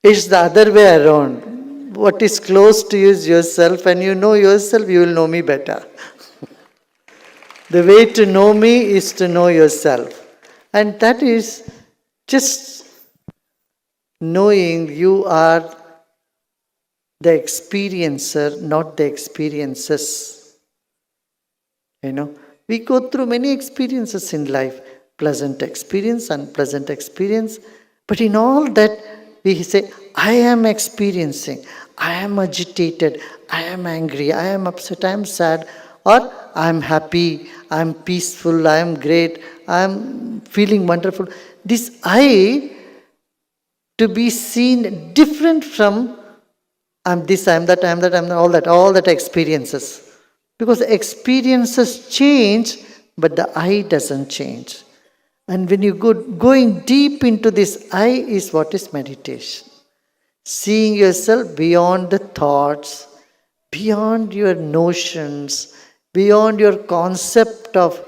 It's the other way around. What is close to you is yourself, and you know yourself, you will know me better. The way to know me is to know yourself. And that is just knowing you are the experiencer, not the experiences. We go through many experiences in life, pleasant experience, unpleasant experience. But in all that, we say, I am experiencing, I am agitated, I am angry, I am upset, I am sad, or I am happy, I am peaceful, I am great, I am feeling wonderful. This I to be seen different from I'm this, I'm that, I'm that, I'm that, all that experiences. Because experiences change, but the I doesn't change. And when you go going deep into this I is what is meditation. Seeing yourself beyond the thoughts, beyond your notions, beyond your concept of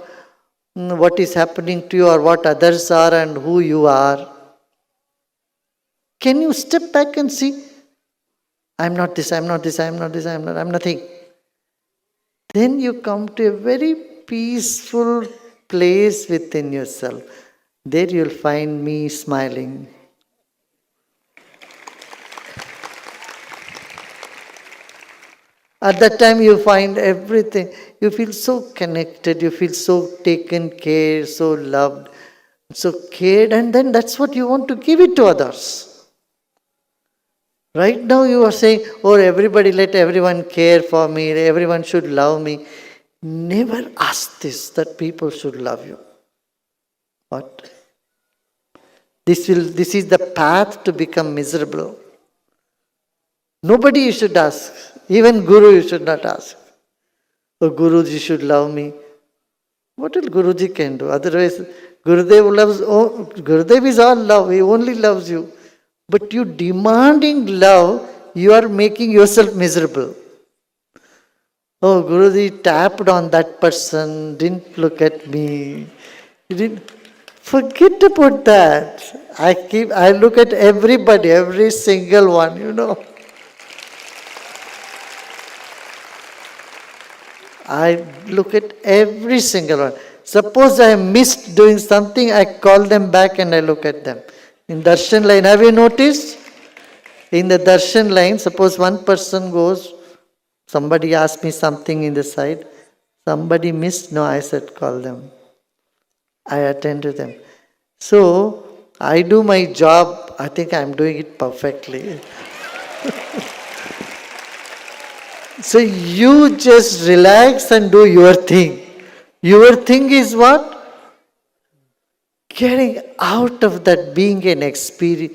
what is happening to you or what others are and who you are. Can you step back and see, I'm not this, I'm not this, I'm not this, I'm nothing. Then you come to a very peaceful place within yourself. There you'll find me smiling. At that time you find everything. You feel so connected, you feel so taken care, so loved, so cared, and then that's what you want to give it to others. Right now you are saying, oh, everybody, let everyone care for me, everyone should love me. Never ask this, that people should love you. What? This is the path to become miserable. Nobody you should ask. Even Guru you should not ask. Oh, Guruji should love me. What will Guruji can do? Otherwise, Gurudev is all love. He only loves you. But you demanding love, you are making yourself miserable. Oh, Guruji tapped on that person, didn't look at me. He didn't. Forget about that. I look at everybody, every single one. I look at every single one. Suppose I missed doing something, I call them back and I look at them. In darshan line, have you noticed? In the darshan line, suppose one person goes, somebody asked me something in the side, somebody missed, no, I said call them. I attend to them. So, I do my job, I think I'm doing it perfectly. So you just relax and do your thing. Your thing is what? Getting out of that being an experience,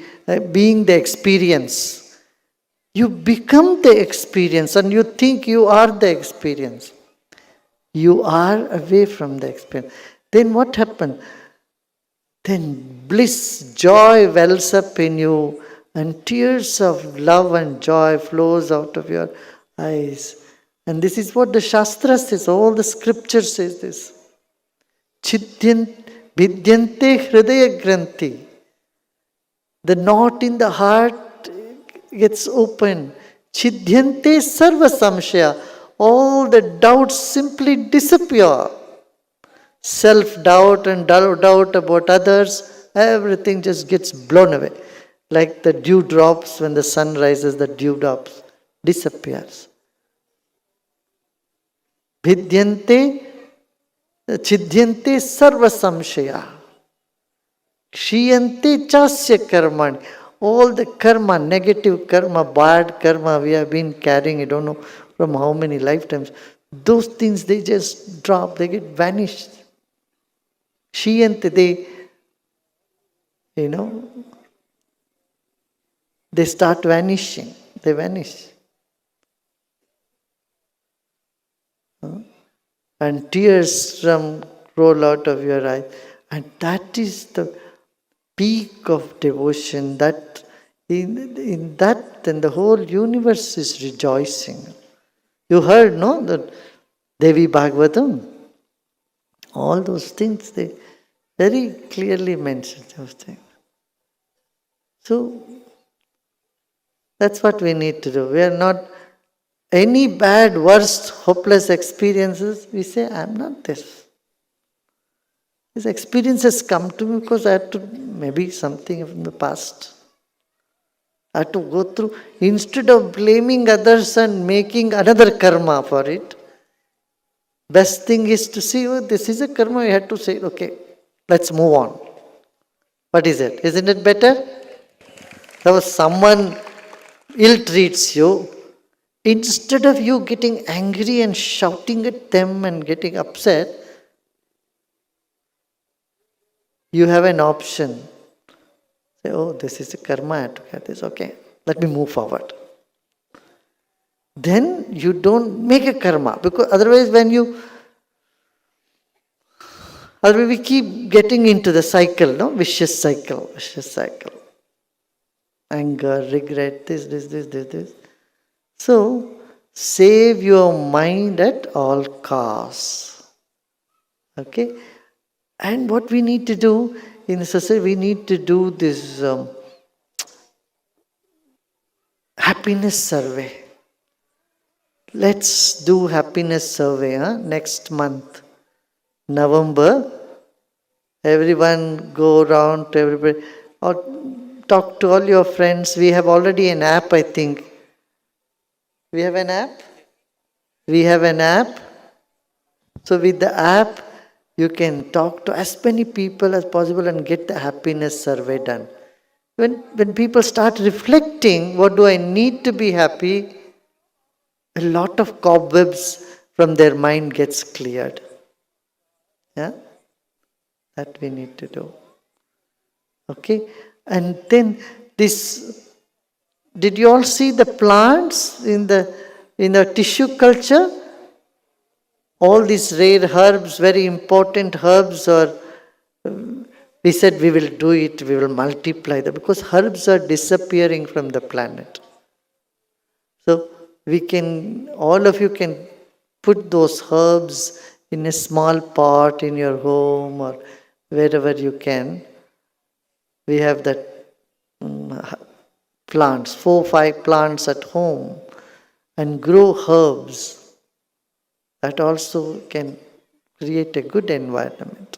being the experience. You become the experience and you think you are the experience. You are away from the experience. Then what happened? Then bliss, joy wells up in you and tears of love and joy flows out of your eyes. And this is what the Shastra says, all the scripture says this. Vidyante hridaya granthi. The knot in the heart gets open. Chidhyante sarva samshaya. All the doubts simply disappear. Self-doubt and doubt about others, everything just gets blown away. Like the dew drops when the sun rises, the dew drops disappears. Vidyante, chidhyante sarva samshaya. Kshiyante chasya karmani. All the karma, negative karma, bad karma we have been carrying, I don't know from how many lifetimes. Those things, they just drop, they get vanished. Kshiyante, they start vanishing. They vanish. And tears roll out of your eyes. And that is the peak of devotion. That in that, then the whole universe is rejoicing. You heard, no? The Devi Bhagavatam. All those things, they very clearly mention those things. So that's what we need to do. We are not any bad, worst, hopeless experiences. We say, I'm not this. This experience has come to me because I had to, maybe something from the past. I had to go through, instead of blaming others and making another karma for it, best thing is to see, oh, this is a karma. You had to say, okay, let's move on. What is it? Isn't it better? Now someone ill treats you, instead of you getting angry and shouting at them and getting upset, you have an option. Say, oh, this is a karma, I have to get this. Okay, let me move forward. Then you don't make a karma, because otherwise we keep getting into the cycle, no? Vicious cycle. Anger, regret, this. So, save your mind at all costs. Okay? And what we need to do in society, we need to do this happiness survey. Let's do happiness survey next month, November. Everyone go around to everybody or talk to all your friends. We have already an app, I think. We have an app? We have an app. So with the app, you can talk to as many people as possible and get the happiness survey done. When people start reflecting, what do I need to be happy? A lot of cobwebs from their mind gets cleared. Yeah? That we need to do. Okay? And then this, did you all see the plants in the tissue culture? All these rare herbs, very important herbs, or we said we will do it, we will multiply them, because herbs are disappearing from the planet. So we can, all of you can put those herbs in a small pot in your home or wherever you can. We have that plants, 4-5 plants at home, and grow herbs. That also can create a good environment.